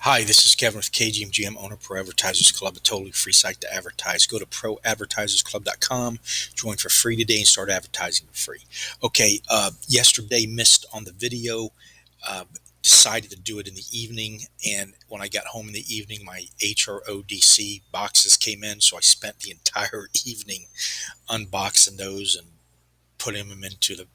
Hi, this is Kevin with KGMGM, owner Pro Advertisers Club, a totally free site to advertise. Go to ProAdvertisersClub.com, join for free today, and start advertising for free. Okay, yesterday missed on the video, uh, decided to do it in the evening, and when I got home in the evening, my HRODC boxes came in, so I spent the entire evening unboxing those and putting them into the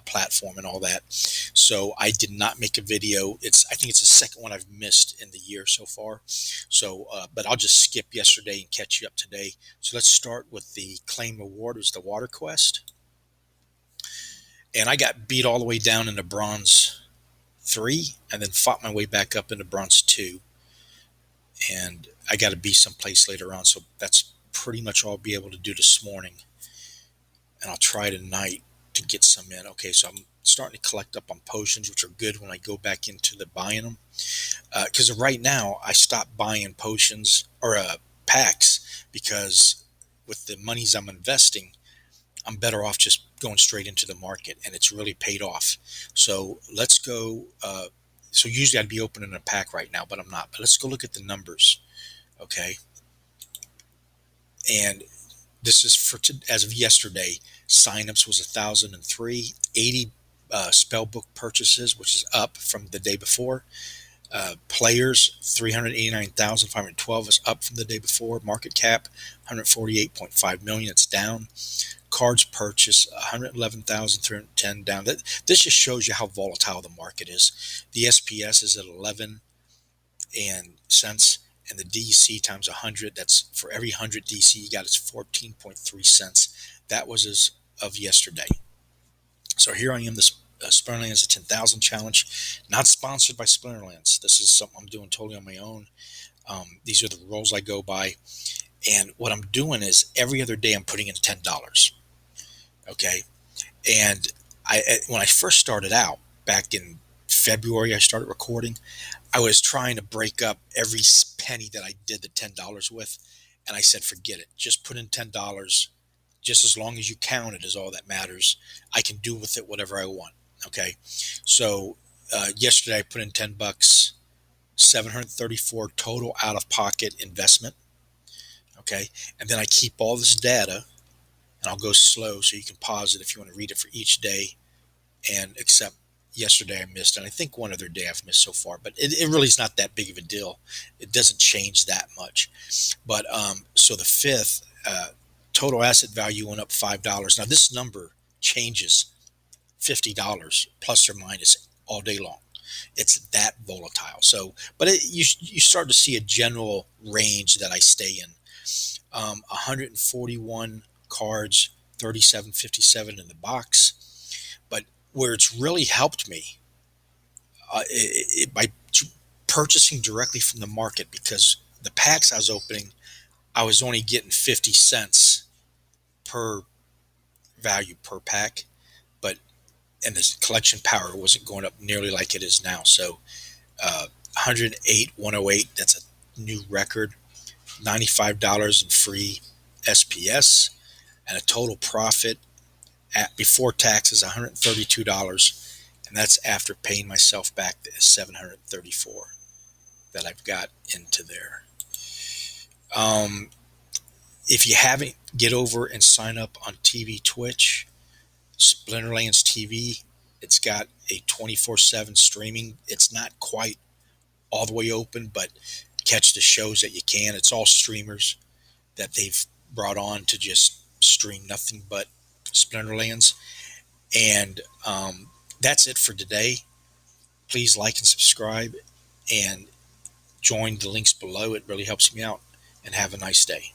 platform and all that. So I did not make a video. I think it's the second one I've missed in the year so far. So, but I'll just skip yesterday and catch you up today. So let's start with the claim reward. It was the Water Quest, and I got beat all the way down into bronze 3, and then fought my way back up into bronze 2. And I got to be someplace later on. So that's pretty much all I'll be able to do this morning, and I'll try tonight to get some in. Okay, so I'm starting to collect up on potions, which are good when I go back into the buying them. Because right now I stopped buying potions or packs, because with the monies I'm investing, I'm better off just going straight into the market, and it's really paid off. So let's go. So usually I'd be opening a pack right now, but I'm not. But let's go look at the numbers. Okay, and this is as of yesterday. Signups was 1,003, 80 spellbook purchases, which is up from the day before. Players 389,512 is up from the day before. Market cap 148.5 million. It's down. Cards purchased 111,310 down. This just shows you how volatile the market is. The SPS is at 11 cents. And the DC times 100, that's for every 100 DC you got, it's 14.3 cents. That was as of yesterday. So here I am, this Splinterlands, the 10,000 challenge, not sponsored by Splinterlands. This is something I'm doing totally on my own. These are the rules I go by. And what I'm doing is every other day I'm putting in $10. Okay. And when I first started out back in February, I started recording. I was trying to break up every penny that I did the $10 with, and I said, forget it. Just put in $10. Just as long as you count it is all that matters. I can do with it whatever I want. Okay. So yesterday I put in $10, 734 total out of pocket investment. Okay. And then I keep all this data, and I'll go slow so you can pause it if you want to read it for each day. And except yesterday I missed, and I think one other day I've missed so far, but it really is not that big of a deal. It doesn't change that much. But so the fifth, total asset value went up $5. Now this number changes $50 plus or minus all day long. It's that volatile. So, but you start to see a general range that I stay in. 141 cards, 37.57 in the box. But where it's really helped me by purchasing directly from the market, because the packs I was opening, I was only getting 50 cents per value per pack, and the collection power wasn't going up nearly like it is now. So 108, 108, that's a new record. $95 in free SPS, and a total profit before taxes $132, and that's after paying myself back the $734 that I've got into there. If you haven't, get over and sign up on TV Twitch, Splinterlands TV. It's got a 24/7 streaming. It's not quite all the way open, but catch the shows that you can. It's all streamers that they've brought on to just stream nothing but Splinterlands. And that's it for today. Please like and subscribe, and join the links below. It really helps me out. And have a nice day.